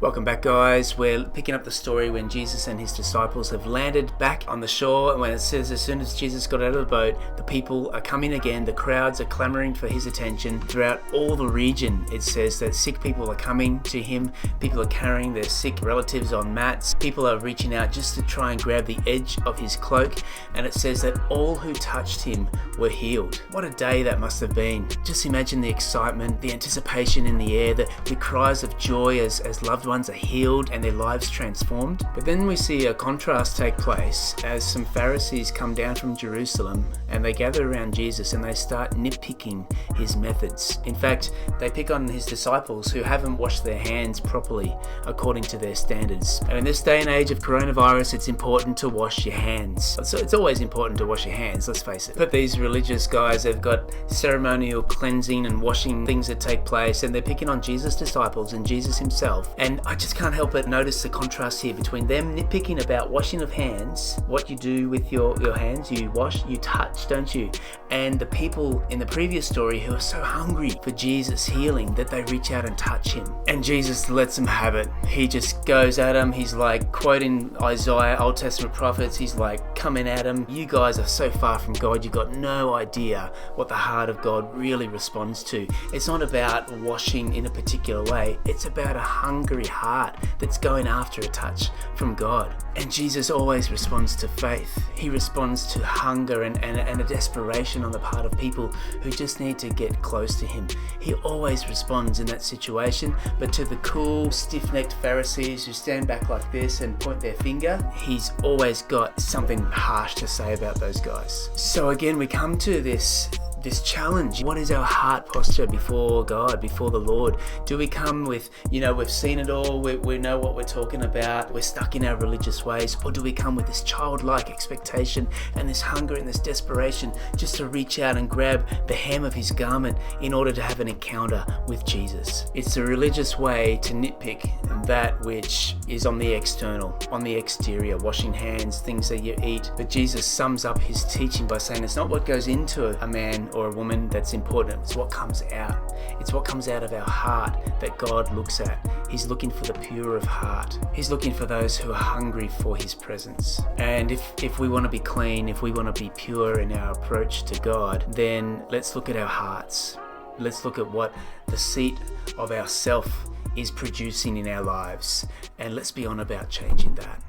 Welcome back, guys. We're picking up the story when Jesus and his disciples have landed back on the shore, and when it says as soon as Jesus got out of the boat, the people are coming again, the crowds are clamoring for his attention. Throughout all the region, it says that sick people are coming to him, people are carrying their sick relatives on mats, people are reaching out just to try and grab the edge of his cloak, and it says that all who touched him were healed. What a day that must have been. Just imagine the excitement, the anticipation in the air, the cries of joy as loved ones are healed and their lives transformed. But then we see a contrast take place as some Pharisees come down from Jerusalem and they gather around Jesus and they start nitpicking his methods. In fact, they pick on his disciples who haven't washed their hands properly according to their standards. And in this day and age of coronavirus, it's important to wash your hands. So it's always important to wash your hands, let's face it. But these religious guys, they've got ceremonial cleansing and washing things that take place, and they're picking on Jesus' disciples and Jesus himself. And I just can't help but notice the contrast here between them nitpicking about washing of hands, what you do with your hands, you wash, you touch, don't you? And the people in the previous story who are so hungry for Jesus' healing that they reach out and touch him. And Jesus lets them have it. He just goes at them. He's like quoting Isaiah, Old Testament prophets. He's like coming at them. You guys are so far from God. You've got no idea what the heart of God really responds to. It's not about washing in a particular way. It's about a hungry heart that's going after a touch from God. And Jesus always responds to faith. He responds to hunger and a desperation on the part of people who just need to get close to him. He always responds in that situation, but to the cool, stiff-necked Pharisees who stand back like this and point their finger, he's always got something harsh to say about those guys. So again, we come to this challenge. What is our heart posture before God, before the Lord? Do we come with, we've seen it all, we know what we're talking about, we're stuck in our religious ways, or do we come with this childlike expectation and this hunger and this desperation just to reach out and grab the hem of his garment in order to have an encounter with Jesus? It's the religious way to nitpick that which is on the external, on the exterior, washing hands, things that you eat. But Jesus sums up his teaching by saying it's not what goes into a man or a woman that's important, it's what comes out. It's what comes out of our heart that God looks at. He's looking for the pure of heart. He's looking for those who are hungry for his presence. And if we want to be clean, if we want to be pure in our approach to God, then let's look at our hearts. Let's look at what the seat of our self is producing in our lives, and let's be on about changing that.